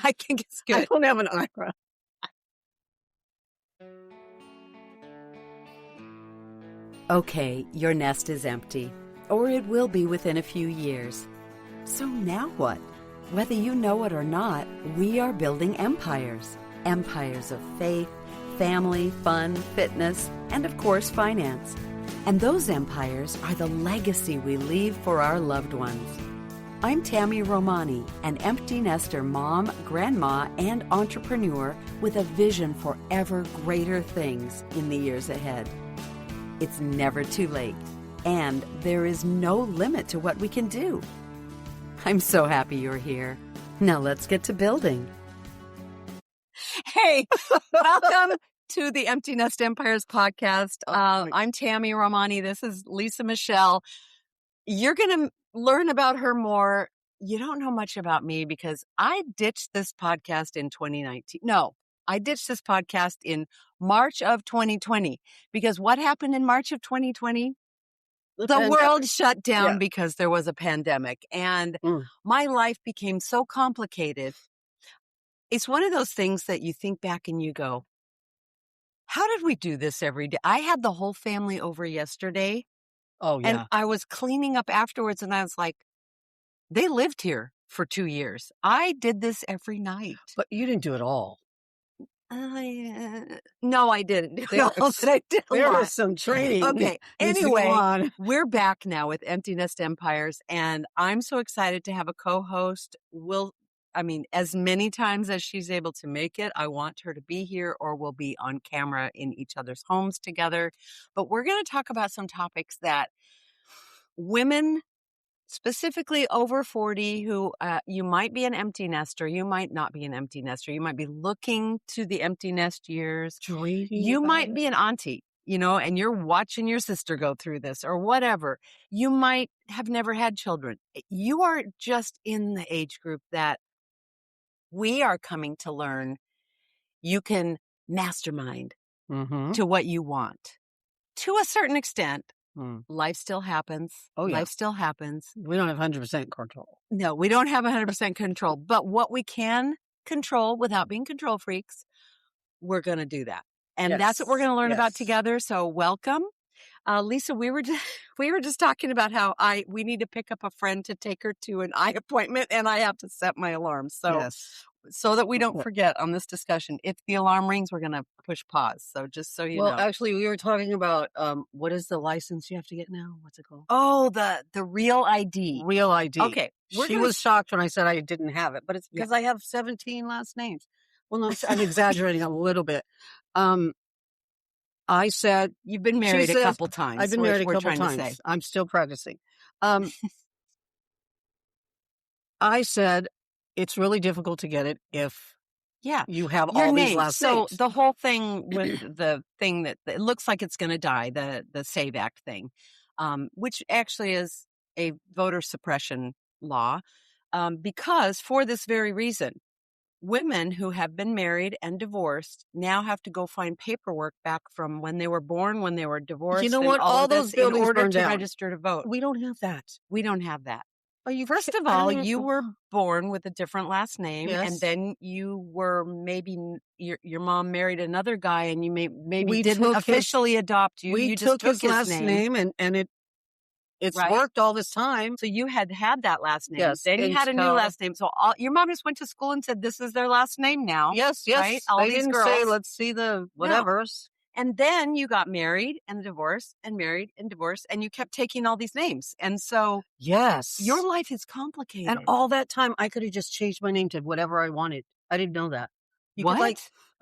I think it's I good. don't have an eyebrow. Okay, your nest is empty, or it will be within a few years. So now what? Whether you know it or not, we are building empires. Empires of faith, family, fun, fitness, and of course, finance. And those empires are the legacy we leave for our loved ones. I'm Tami Romani, an empty nester mom, grandma, and entrepreneur with a vision for ever greater things in the years ahead. It's never too late, and there is no limit to what we can do. I'm so happy you're here. Now let's get to building. Hey, welcome to the Empty Nest Empires podcast. I'm Tami Romani. This is Lisa Michelle. You're going to learn about her more. You don't know much about me because I ditched this podcast in 2019. No, I ditched this podcast in March of 2020 because what happened in March of 2020? The world shut down because there was a pandemic, and my life became so complicated. It's one of those things that you think back and you go, how did we do this every day? I had the whole family over yesterday. Oh, yeah. And I was cleaning up afterwards, and I was like, they lived here for 2 years. I did this every night. But you didn't do it all. No, I didn't. There was some training. Okay. Anyway, we're back now with Empty Nest Empires, and I'm so excited to have a co-host. As many times as she's able to make it, I want her to be here, or we'll be on camera in each other's homes together. But we're going to talk about some topics that women, specifically over 40, who you might be an empty nester, you might not be an empty nester, you might be looking to the empty nest years. You might be an auntie, and you're watching your sister go through this or whatever. You might have never had children. You are just in the age group that we are coming to learn you can mastermind to what you want. To a certain extent, life still happens. Oh, yeah. Life still happens. We don't have 100% control. No, we don't have 100% control. But what we can control without being control freaks, we're going to do that. And that's what we're going to learn about together. So welcome. Lisa, we were just talking about how we need to pick up a friend to take her to an eye appointment, and I have to set my alarm. So that we don't forget on this discussion. If the alarm rings, we're going to push pause. So just so you know. Well, actually, we were talking about what is the license you have to get now? What's it called? Oh, the Real ID. Real ID. Okay. She was shocked when I said I didn't have it, but it's because I have 17 last names. Well, no, I'm exaggerating a little bit. I said, you've been married a couple times. I've been married a couple times. I'm still practicing. I said, it's really difficult to get it if you have all these last names. So the whole thing with the thing that it looks like it's going to die, the SAVE Act thing, which actually is a voter suppression law, because for this very reason, women who have been married and divorced now have to go find paperwork back from when they were born, when they were divorced. You know what? All those buildings in order burned to down. register to vote. We don't have that. We don't have that. First of all, you were born with a different last name, and then you were maybe your mom married another guy, and you maybe didn't officially adopt you. We just took his last name, and it's worked all this time. So you had that last name. Yes, then you had a new last name. So your mom just went to school and said, "This is their last name now." Yes. Right? All they these didn't girls say, "Let's see the whatevers." And then you got married and divorced and married and divorced, and you kept taking all these names. And so your life is complicated. And all that time, I could have just changed my name to whatever I wanted. I didn't know that.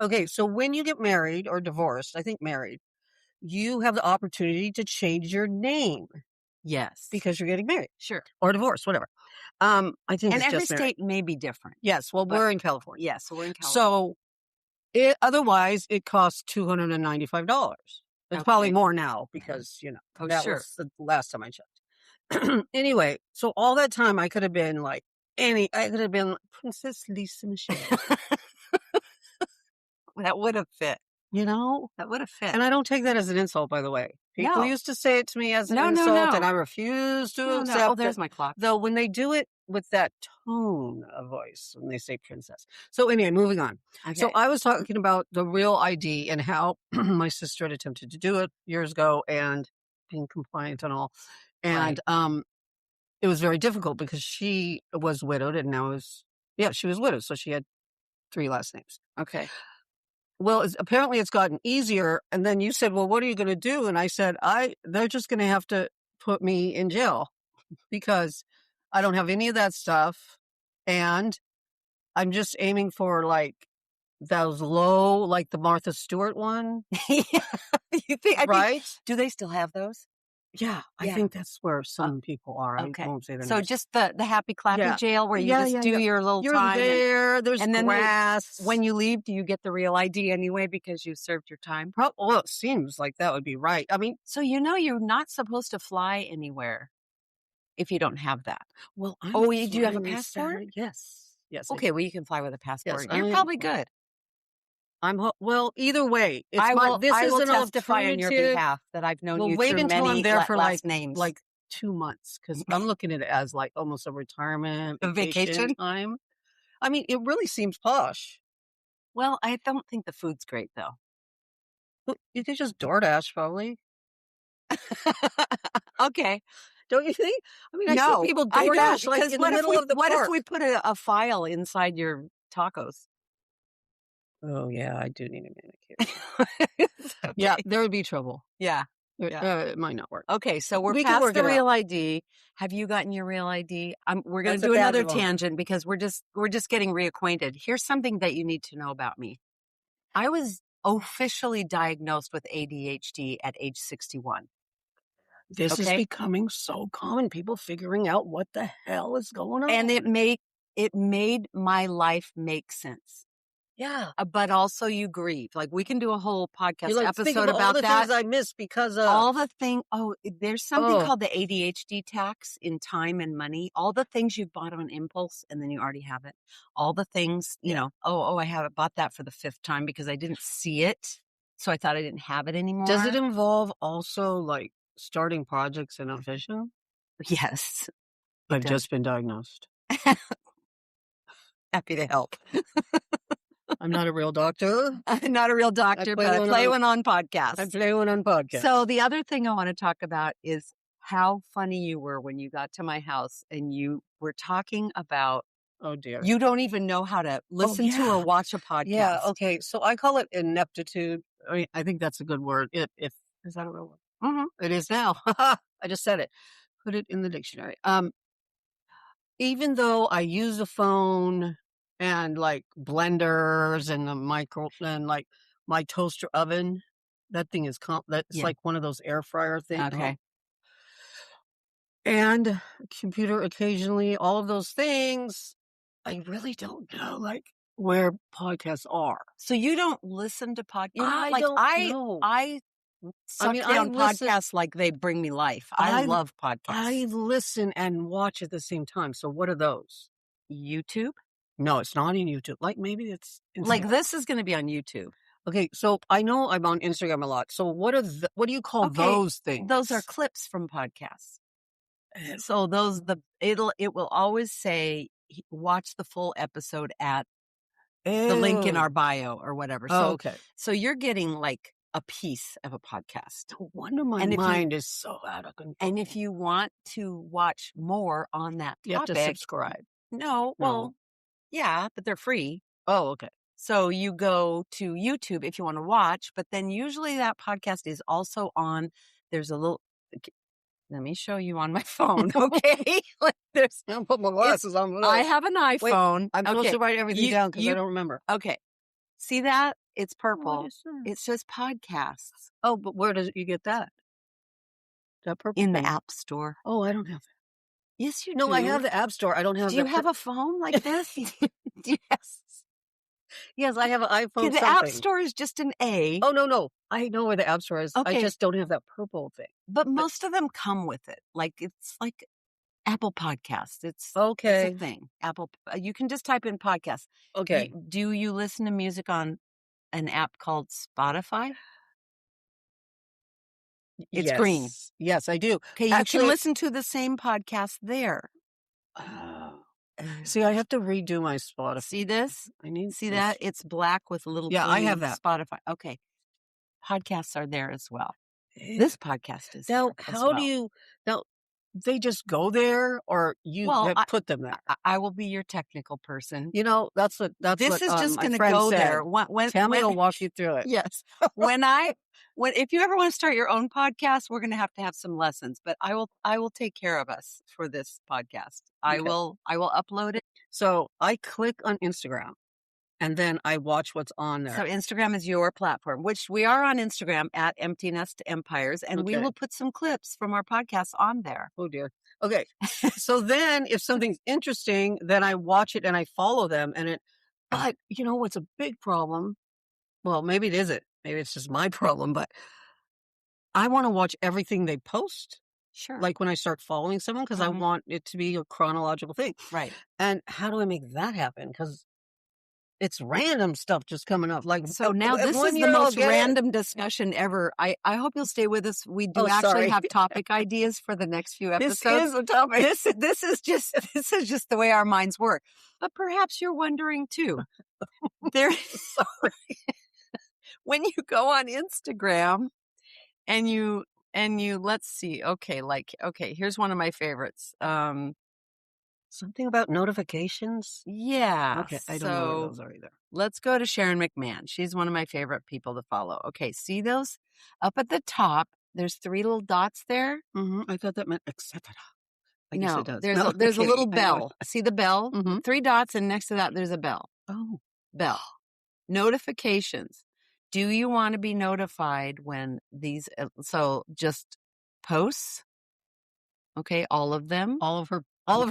Okay, so when you get married or divorced, I think married, you have the opportunity to change your name. Yes. Because you're getting married. Sure. Or divorced, whatever. I think and it's every just state may be different. Yes. Well, we're in California. Yes, so we're in California. So otherwise, it costs $295. It's probably more now because, that was the last time I checked. Anyway, so all that time I could have been Princess Lisa Michelle. That would have fit. That would have fit. And I don't take that as an insult, by the way. People used to say it to me as an insult, and I refuse to accept it. Oh, there's my clock. Though when they do it with that tone of voice when they say princess. So anyway, moving on. So Okay. I was talking about the real ID and how my sister had attempted to do it years ago and being compliant and all. And it was very difficult because she was widowed and now she was widowed. So she had 3 last names. Okay. Well, apparently it's gotten easier. And then you said, well, what are you going to do? And I said, they're just going to have to put me in jail because I don't have any of that stuff. And I'm just aiming for like those low, like the Martha Stewart one. You think, right? Do they still have those? Yeah, I think that's where some people are. Okay. I won't say their So names. just the happy clappy jail where you just do your little You're time. there. There's and then grass. when you leave, do you get the real ID anyway because you served your time? Well, it seems like that would be right. I mean, so you're not supposed to fly anywhere if you don't have that. Well, do you have a passport? Yes. Yes. Okay, well you can fly with a passport. Yes, You're probably good. Well, either way, I will an testify on your behalf that I've known you wait through until many I'm there for last names. like 2 months because I'm looking at it as like almost a retirement vacation time. I mean, it really seems posh. Well, I don't think the food's great though. You could just DoorDash probably. Okay. Don't you think? I mean, I see people DoorDash like in the middle of the park. What if we put a file inside your tacos? Oh, yeah, I do need a manicure. Okay. Yeah, there would be trouble. Yeah. It might not work. Okay, so we're past the real ID. Have you gotten your real ID? We're going to do another tangent because we're just getting reacquainted. Here's something that you need to know about me. I was officially diagnosed with ADHD at age 61. This is becoming so common. People figuring out what the hell is going on. And it made my life make sense. Yeah. But also you grieve. Like we can do a whole podcast episode about all the that. Things I missed because of all the things. There's something called the ADHD tax in time and money. All the things you bought on impulse and then you already have it. All the things, I haven't bought that for the 5th time because I didn't see it. So I thought I didn't have it anymore. Does it involve also like starting projects in a vision? Yes. I've just been diagnosed. Happy to help. I'm not a real doctor. I'm not a real doctor, but I play one on podcasts. I play one on podcasts. So the other thing I want to talk about is how funny you were when you got to my house and you were talking about, oh dear, you don't even know how to listen to or watch a podcast. Yeah, okay. So I call it ineptitude. I think that's a good word. Is that a real word? Mm-hmm. It is now. I just said it. Put it in the dictionary. Even though I use a phone and like blenders and the micro and like my toaster oven, that thing is that's like one of those air fryer things. Okay. And computer occasionally, all of those things, I really don't know like where podcasts are. So you don't listen to podcasts? I don't know. I down podcasts like they bring me life. I love podcasts. I listen and watch at the same time. So what are those? YouTube? No, it's not on YouTube. Like maybe it's Instagram. Like this is going to be on YouTube. Okay, so I know I'm on Instagram a lot. So what do you call those things? Those are clips from podcasts. So it will always say watch the full episode at the link in our bio or whatever. So okay. So you're getting like a piece of a podcast. No wonder my mind is so out of control. And if you want to watch more on that topic, you have to subscribe. No, well, yeah, but they're free. Oh, okay. So you go to YouTube if you want to watch, but then usually that podcast is also on. There's a little. Let me show you on my phone, okay? I'll put my glasses on. I have an iPhone. Wait, I'm supposed to write everything down because I don't remember. Okay. See that? It's purple. What is that? It says podcasts. Oh, but where does you get that? That purple in thing? the App Store. Oh, I don't have that. Yes, you do. No, I have the App Store. I don't have. Do you have a phone like this? Yes. Yes, I have an iPhone. The App Store is just an A. Oh, no. I know where the App Store is. Okay. I just don't have that purple thing. But most of them come with it. Like it's like Apple Podcasts. It's okay. It's a thing. Apple. You can just type in podcast. Okay. Do you listen to music on an app called Spotify? It's green. Yes, I do. Okay, you can listen to the same podcast there. See, I have to redo my Spotify. See this? I need See this. that? It's black with a little Yeah, I have that. Spotify. Okay. Podcasts are there as well. This podcast is now. there as How well. do you now? They just go there, or you have put them there? I will be your technical person. You know, that's what This is just going to go said. there. Tammy will walk you through it. Yes. If you ever want to start your own podcast, we're going to have some lessons. But I will take care of us for this podcast. I will upload it. So I click on Instagram. And then I watch what's on there. So Instagram is your platform, which we are on Instagram at Empty Nest Empires, and we will put some clips from our podcast on there. Oh, dear. Okay. So then if something's interesting, then I watch it and I follow them. But you know what's a big problem? Well, maybe it isn't. Maybe it's just my problem, but I want to watch everything they post. Sure. Like when I start following someone, because I want it to be a chronological thing. Right. And how do I make that happen? Because it's random stuff just coming up. Like, so now this is the most random discussion ever. I hope you'll stay with us. We do actually have topic ideas for the next few episodes. This is a topic. This is just the way our minds work. But perhaps you're wondering too. When you go on Instagram and you let's see. Okay, here's one of my favorites. Something about notifications? Yeah. Okay, I don't know what those are either. Let's go to Sharon McMahon. She's one of my favorite people to follow. Okay, see those? Up at the top, there's 3 little dots there. Mm-hmm. I thought that meant etc. I no, guess it does. There's a little bell. See the bell? Mm-hmm. 3 dots, and next to that, there's a bell. Oh. Bell. Notifications. Do you want to be notified when these, so just posts? Okay, all of them. All of her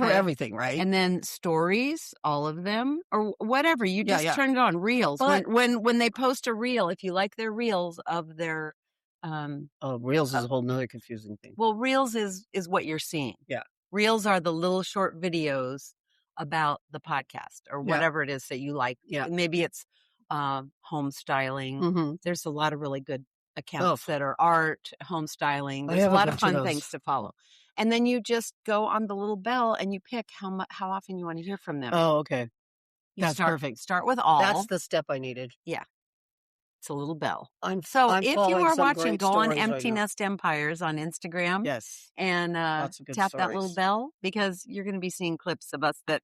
everything, right? And then stories, all of them, or whatever. You just turn it on. Reels. But, when they post a reel, if you like their reels of their reels is a whole nother confusing thing. Well, reels is what you're seeing. Yeah. Reels are the little short videos about the podcast or whatever it is that you like. Yeah. Maybe it's home styling. Mm-hmm. There's a lot of really good accounts that are art, home styling. There's a lot of fun things to follow. And then you just go on the little bell and you pick how often you want to hear from them. Oh, okay. That's perfect. Start with all. That's the step I needed. Yeah. It's a little bell. I'm if you are watching, go on Empty Nest Empires on Instagram. Yes. And tap that little bell, because you're going to be seeing clips of us that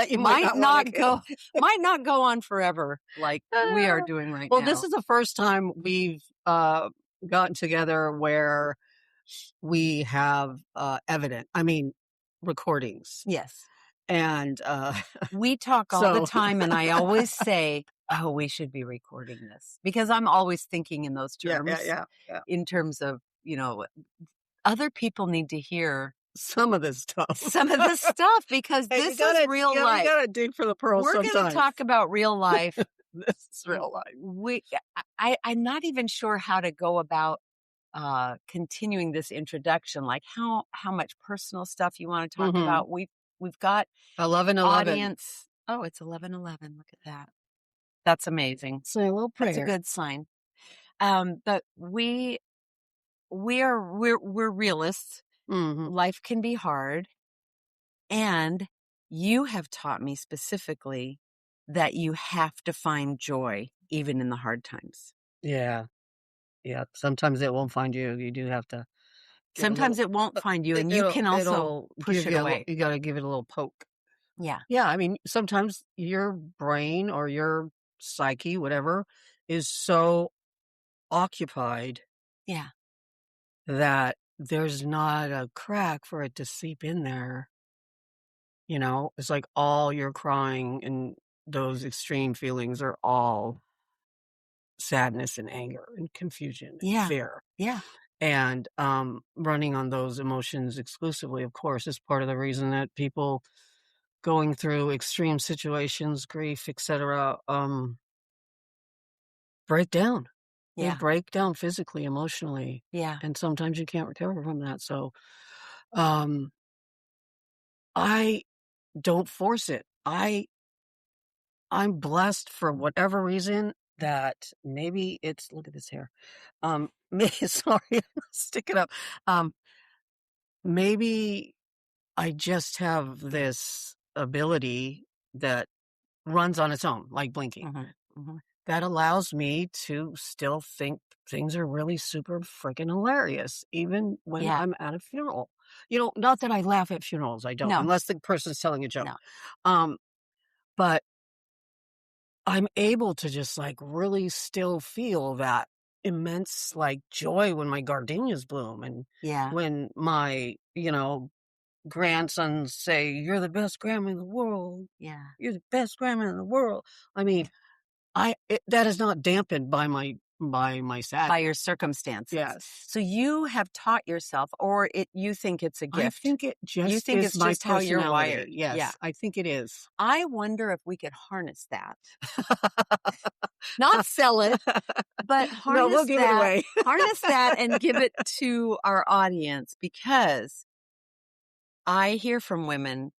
you might not go on forever like we are doing right now. Well, this is the first time we've gotten together where we have recordings. Yes. And we talk all the time, and I always say, oh, we should be recording this, because I'm always thinking in those terms. Yeah. In terms of, other people need to hear some of this stuff. Because this is real life. You gotta dig for the pearls. We're going to talk about real life. This is real life. I'm not even sure how to go about continuing this introduction, like how much personal stuff you want to talk about. We've got 11:11 audience. Oh, it's 11:11. Look at that. That's amazing. Say a little prayer. That's a good sign. But we're realists. Mm-hmm. Life can be hard, and you have taught me specifically that you have to find joy even in the hard times. Yeah. Sometimes it won't find you. You do have to. Sometimes it won't find you, and you can also push it away. You got to give it a little poke. Yeah. Yeah. I mean, sometimes your brain or your psyche, whatever, is so occupied. Yeah. That there's not a crack for it to seep in there. It's like all your crying and those extreme feelings are all sadness and anger and confusion and fear. Yeah. And running on those emotions exclusively, of course, is part of the reason that people going through extreme situations, grief, etc., break down. Yeah. They break down physically, emotionally. Yeah. And sometimes you can't recover from that. So I don't force it. I'm blessed for whatever reason that maybe it's, look at this hair. Sorry, stick it up. Maybe I just have this ability that runs on its own, like blinking. That allows me to still think things are really super freaking hilarious, even when I'm at a funeral. Not that I laugh at funerals, I don't, unless the person's telling a joke. But I'm able to just like really still feel that immense like joy when my gardenias bloom and when my, grandsons say, "You're the best grandma in the world. Yeah. You're the best grandma in the world." I mean, that is not dampened by my sadness. By your circumstances. Yes. So you have taught yourself, or you think it's a gift. I think it just you think is it's my just how you're personality. wired. Yes, Yeah. I think it is. I wonder if we could harness that. Not sell it, but harness No, we'll give it away. harness that and give it to our audience, because I hear from women.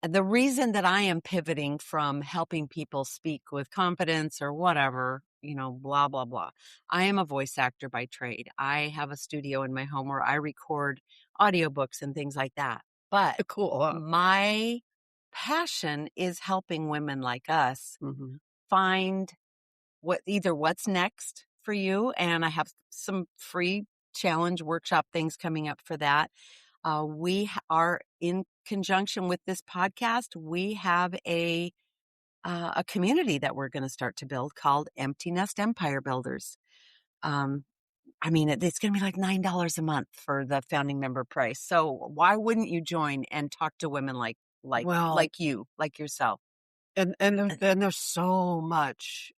The reason that I am pivoting from helping people speak with confidence or whatever, blah, blah, blah. I am a voice actor by trade. I have a studio in my home where I record audiobooks and things like that. But Cool. My passion is helping women like us find what's next for you. And I have some free challenge workshop things coming up for that. We are in conjunction with this podcast. We have a community that we're going to start to build called Empty Nest Empire Builders. It's going to be like $9 a month for the founding member price. So why wouldn't you join and talk to women like yourself? And there's so much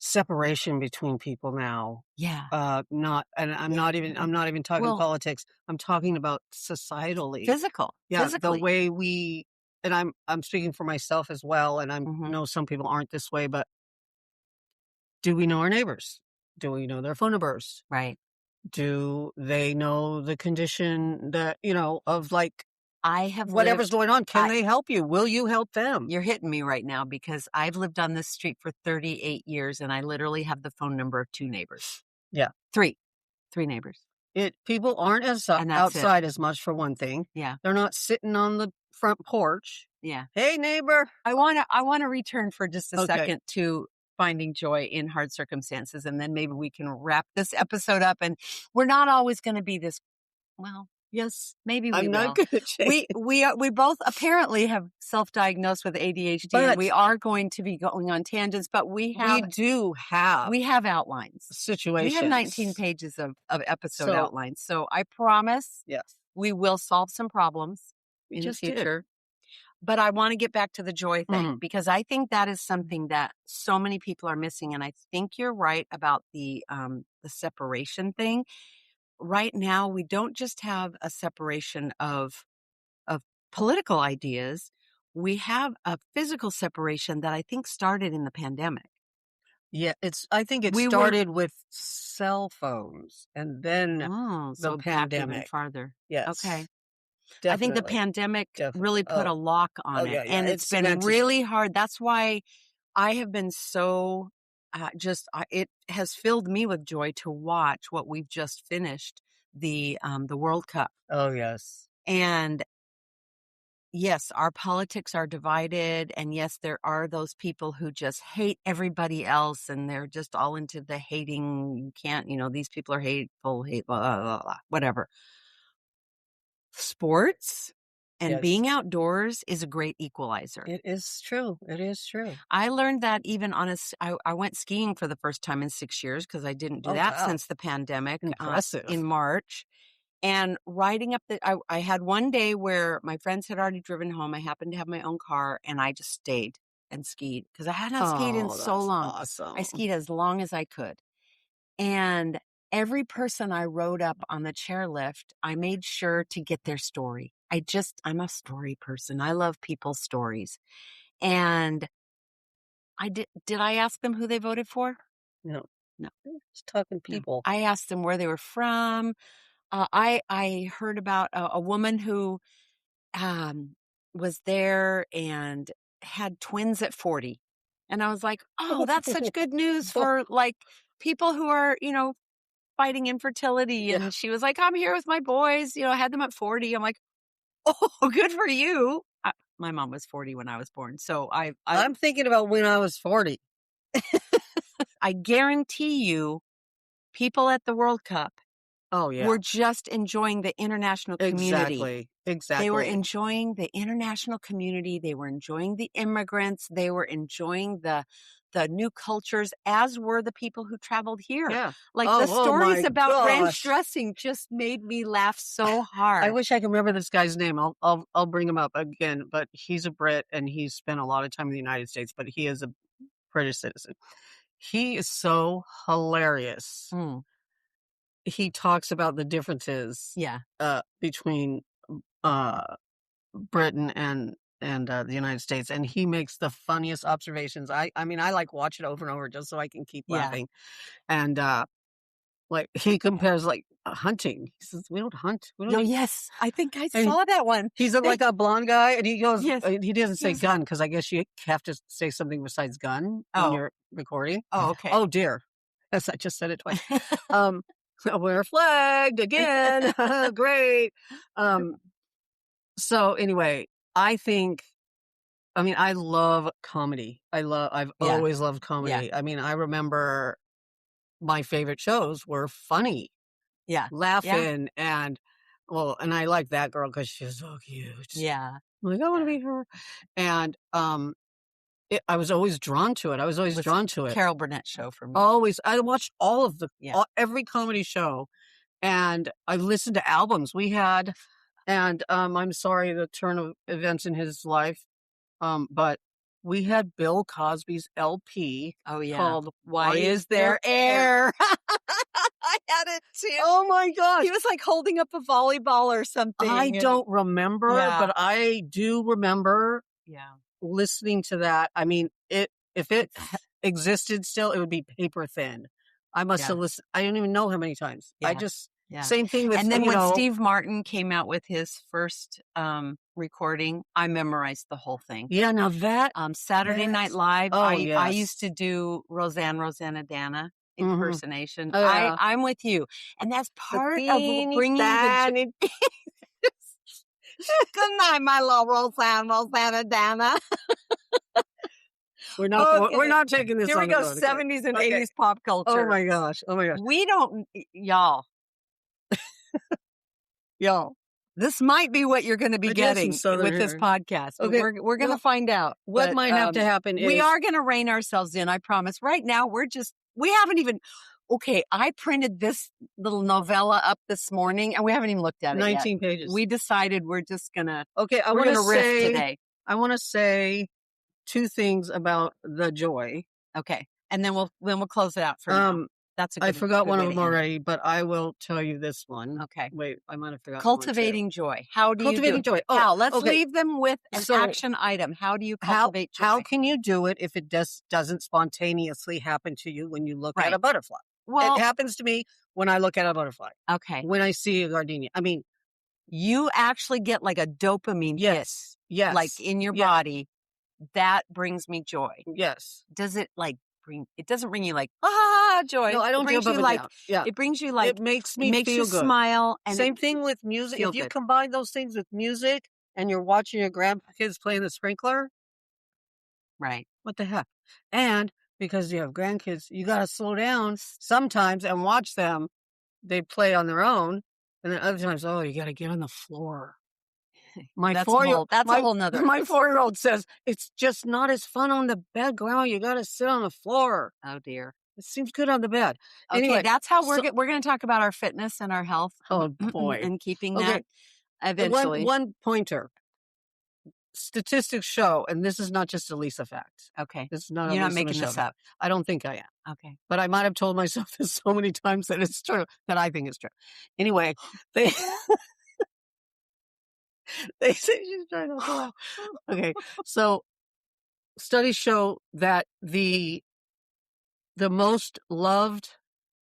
separation between people now. Yeah. I'm not even talking politics. I'm talking about societally. Physically. The way we, and I'm speaking for myself as well, and I know some people aren't this way, but do we know our neighbors? Do we know their phone numbers? Right. Do they know the condition that, of like, I have whatever's going on? Can they help you? Will you help them? You're hitting me right now because I've lived on this street for 38 years and I literally have the phone number of 2 neighbors. Yeah. 3 neighbors. People aren't outside as much, for one thing. Yeah. They're not sitting on the front porch. Yeah. Hey, neighbor. I want to return for just a second to finding joy in hard circumstances. And then maybe we can wrap this episode up. And we're not always going to be this, yes, maybe we will. I'm not going to change. We both apparently have self-diagnosed with ADHD, and we are going to be going on tangents, but we have outlines. Situations. We have 19 pages of episode outlines. So I promise we will solve some problems in the future. But I want to get back to the joy thing because I think that is something that so many people are missing. And I think you're right about the separation thing. Right now, we don't just have a separation of political ideas. We have a physical separation that I think started in the pandemic. Yeah, I think it started with cell phones and then the pandemic. Back even farther. Yes. Okay. Definitely. I think the pandemic really put a lock on it. Yeah. And it's been really hard. That's why I have been so it has filled me with joy to watch what we've just finished, the World Cup. Oh, yes. And yes, our politics are divided. And yes, there are those people who just hate everybody else and they're just all into the hating. You can't, these people are hateful, blah, blah, blah, blah, whatever. Sports and being outdoors is a great equalizer. It is true. It is true. I learned that even I went skiing for the first time in 6 years because I didn't do that since the pandemic. Impressive. In March. And riding up I had one day where my friends had already driven home. I happened to have my own car and I just stayed and skied because I had not skied in so long. Awesome. I skied as long as I could. And every person I rode up on the chairlift, I made sure to get their story. I'm a story person. I love people's stories. And did I ask them who they voted for? No. Just talking people. No. I asked them where they were from. I heard about a woman who was there and had twins at 40. And I was like, oh, that's such good news for like people who are, fighting infertility. And she was like, I'm here with my boys, I had them at 40. I'm like, oh, good for you. my mom was 40 when I was born. So I'm thinking about when I was 40. I guarantee you, people at the World Cup were just enjoying the international community. Exactly. They were enjoying the international community. They were enjoying the immigrants. They were enjoying the new cultures, as were the people who traveled here. Yeah. Like the stories about ranch gosh. dressing just made me laugh so hard. I wish I could remember this guy's name. I'll bring him up again, but he's a Brit and he's spent a lot of time in the United States, but he is a British citizen. He is so hilarious. He talks about the differences between Britain and the United States, and he makes the funniest observations. I mean, I like watch it over and over just so I can keep laughing. And like he compares like hunting. He says, "We don't hunt." We don't yes, I think I saw that one. He's like a blonde guy, and he goes, he doesn't say gun because I guess you have to say something besides gun when you're recording. Oh, okay. Oh dear, yes, I just said it twice. We're flagged again. Great. So anyway, I love comedy. I've always loved comedy. Yeah. I mean, I remember my favorite shows were funny. Yeah. Laughing and I like that girl because she was so cute. Yeah. I'm like, I want to be her. And I was always drawn to it. Carol Burnett show for me. Always. I watched all of every comedy show, and I listened to albums we had. And I'm sorry the turn of events in his life, but we had Bill Cosby's LP called Why Is There Air? I had it too. Oh my gosh. He was like holding up a volleyball or something. I don't remember, but I do remember listening to that. I mean, if it existed still, it would be paper thin. I must have listened. I don't even know how many times. I just... Same thing with, and then when Steve Martin came out with his first recording, I memorized the whole thing. Yeah, now that Saturday Night Live, I used to do Rosanna impersonation. I'm with you, and that's part of bringing the. Good night, my little Rosanna Dana. We're not taking this. Here we go. 70s and 80s pop culture. Oh my gosh. We don't, y'all. This might be what you're going to be getting with this podcast. Okay. We're going to find out. What might have to happen is... We are going to rein ourselves in, I promise. Right now, we haven't even... Okay, I printed this little novella up this morning, and we haven't even looked at it 19 yet. pages. We decided we're just going to... Okay, we're going to riff today. I want to say two things about The Joy. Okay, and then we'll close it out for now. That's a good, I forgot one of them already, but I will tell you this one. Okay. Wait, I might have forgotten. Cultivating joy. How do you cultivating joy? Oh, now, let's leave them with an action item. How do you cultivate joy? How can you do it if it doesn't spontaneously happen to you when you look at a butterfly? Well, it happens to me when I look at a butterfly. Okay. When I see a gardenia. I mean, you actually get like a dopamine hit. Yes. Like in your body. That brings me joy. Yes. Does it it doesn't bring you like, joy. No, I don't bring you like, yeah. It brings you like, it makes me makes feel you good. Smile. And same thing with music. If you combine those things with music and you're watching your grandkids playing the sprinkler. Right. What the heck? And because you have grandkids, you got to slow down sometimes and watch them. They play on their own. And then other times, you got to get on the floor. That's a whole nother. My 4-year-old says it's just not as fun on the bed, Grandma. You got to sit on the floor. Oh dear, it seems good on the bed. Okay, anyway, that's how we're going to talk about our fitness and our health. Oh boy, and keeping that eventually. One pointer. Statistics show, and this is not just a Lisa fact. Okay, this is not. You're not making this up. I don't think I am. Okay, but I might have told myself this so many times that it's true. That I think it's true. Anyway, they. They say she's trying not to laugh. Okay, so studies show that the most loved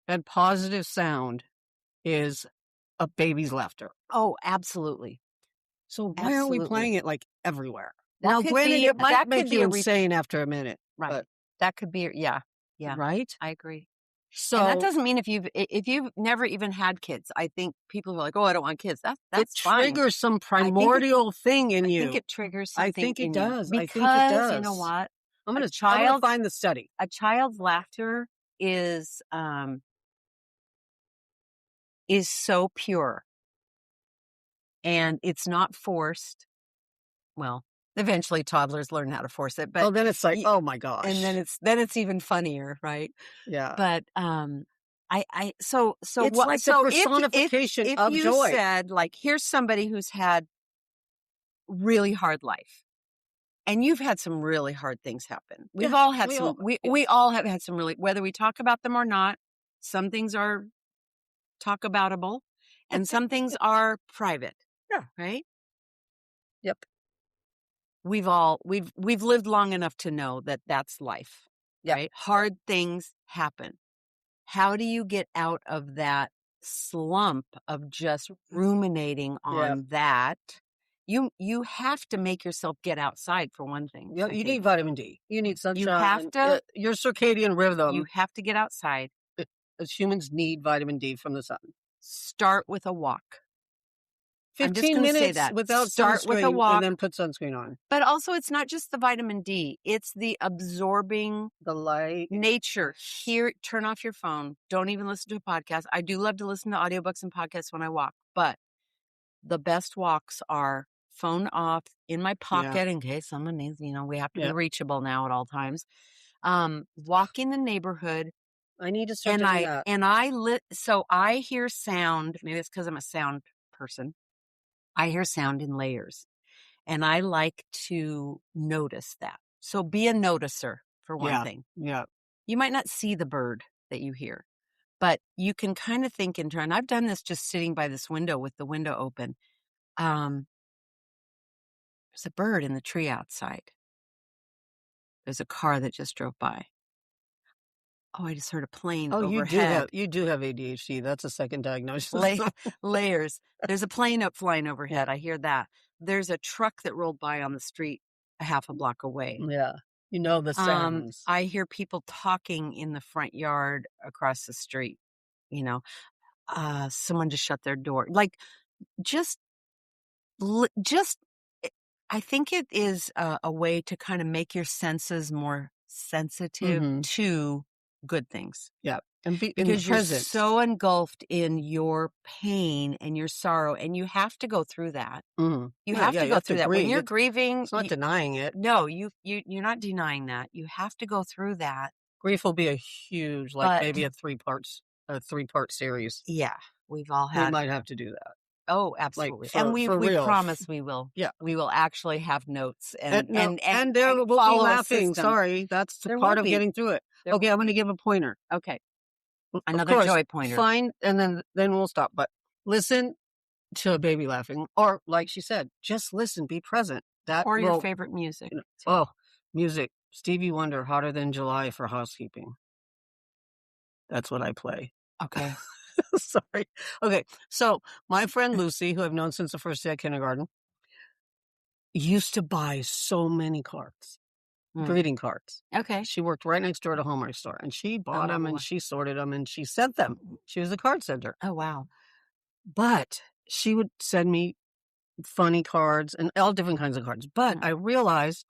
and positive sound is a baby's laughter. Oh, absolutely. So why aren't we playing it like everywhere? Now, granted, it might make you insane after a minute. Right. That could be, yeah. Right? I agree. So and that doesn't mean if you've never even had kids. I think people are like, "Oh, I don't want kids." That's fine. It triggers some primordial thing in you. I think it triggers something. I think it does. Because, I think it does. you know what? I'm gonna find the study. A child's laughter is so pure, and it's not forced. Well, eventually toddlers learn how to force it, but then it's like, oh my gosh, and then it's even funnier, right? Yeah. But so it's what? like So the personification if of you joy. said, like, here's somebody who's had really hard life, and you've had some really hard things happen. We've all had some. We all have had some really, whether we talk about them or not. Some things are talk aboutable, and some things are private. Yeah. Right. Yep. We've lived long enough to know that that's life. Yep. Right. Hard things happen. How do you get out of that slump of just ruminating on that? You have to make yourself get outside, for one thing. Yeah, you need vitamin D. You need sunshine. You have to. Your circadian rhythm. You have to get outside. As humans need vitamin D from the sun. Start with a walk. 15 minutes without Start sunscreen, with a walk, and then put sunscreen on. But also, it's not just the vitamin D; it's the absorbing, the light, nature. Here, turn off your phone. Don't even listen to a podcast. I do love to listen to audiobooks and podcasts when I walk, but the best walks are phone off, in my pocket in case someone needs. We have to be reachable now at all times. Walking the neighborhood. I need to start doing that. So I hear sound. Maybe it's because I'm a sound person. I hear sound in layers, and I like to notice that. So be a noticer, for one thing. Yeah. You might not see the bird that you hear, but you can kind of think in turn. I've done this just sitting by this window with the window open. There's a bird in the tree outside. There's a car that just drove by. Oh, I just heard a plane overhead. You do have ADHD. That's a second diagnosis. Layers. There's a plane flying overhead. I hear that. There's a truck that rolled by on the street a half a block away. Yeah. You know the sounds. I hear people talking in the front yard across the street. Someone just shut their door. Like, I think it is a way to kind of make your senses more sensitive to good things. Yeah. And because you're so engulfed in your pain and your sorrow, and you have to go through that. You have to go through that. When you're grieving, it's not denying it. No, you're not denying that. You have to go through that. Grief will be a huge, maybe a three-part series. Yeah, we've all had. We might have to do that. Oh, absolutely. And we promise we will. Yeah. We will actually have notes and there will be laughing. Sorry, that's part of getting through it. Okay, I'm going to give a pointer. Okay. Another joy pointer. Fine, and then we'll stop. But listen to a baby laughing, or like she said, just listen, be present. Or your favorite music. Music. Stevie Wonder, Hotter Than July for housekeeping. That's what I play. Okay. Sorry. Okay, so my friend Lucy, who I've known since the first day of kindergarten, used to buy so many cards. Greeting cards. Okay. She worked right next door to a Hallmark store, and she bought them and she sorted them and she sent them. She was a card sender. Oh, wow. But she would send me funny cards and all different kinds of cards. But I realized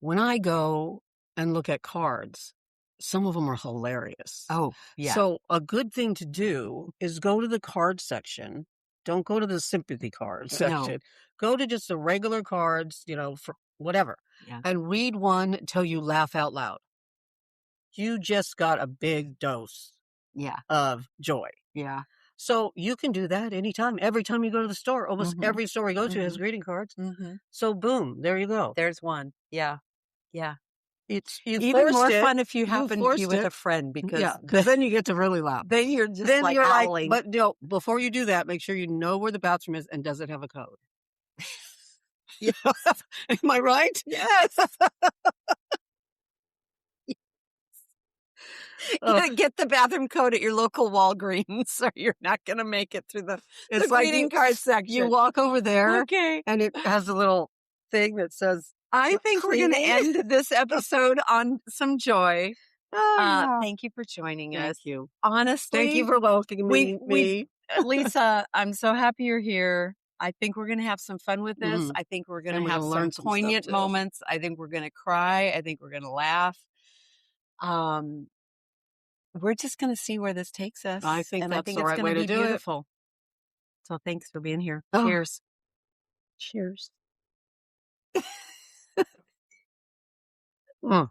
when I go and look at cards, some of them are hilarious. Oh, yeah. So a good thing to do is go to the card section. Don't go to the sympathy card section. No. Go to just the regular cards, for whatever. Yeah. And read one till you laugh out loud. You just got a big dose of joy. Yeah. So you can do that anytime. Every time you go to the store, almost every store we go to has greeting cards. So boom, there you go. There's one. Yeah. Yeah. It's even more fun if you happen to be with a friend, because then you get to really laugh. Then you're just howling. But before you do that, make sure you know where the bathroom is and does it have a code. Am I right? Yes. You gotta get the bathroom code at your local Walgreens, or you're not gonna make it through the greeting card section. You walk over there, and it has a little thing that says, I think we're going to end this episode on some joy. Thank you for joining us. Thank you. Honestly, Thank you for welcoming me. Lisa, I'm so happy you're here. I think we're going to have some fun with this. Mhm. I think we're going And to we're have gonna some learn some stuff, poignant too. moments. I think we're going to cry. I think we're going to laugh. We're just going to see where this takes us. I think and that's I think the it's right going way to to be do it. beautiful. So thanks for being here. Oh. Cheers. Cheers. Mm.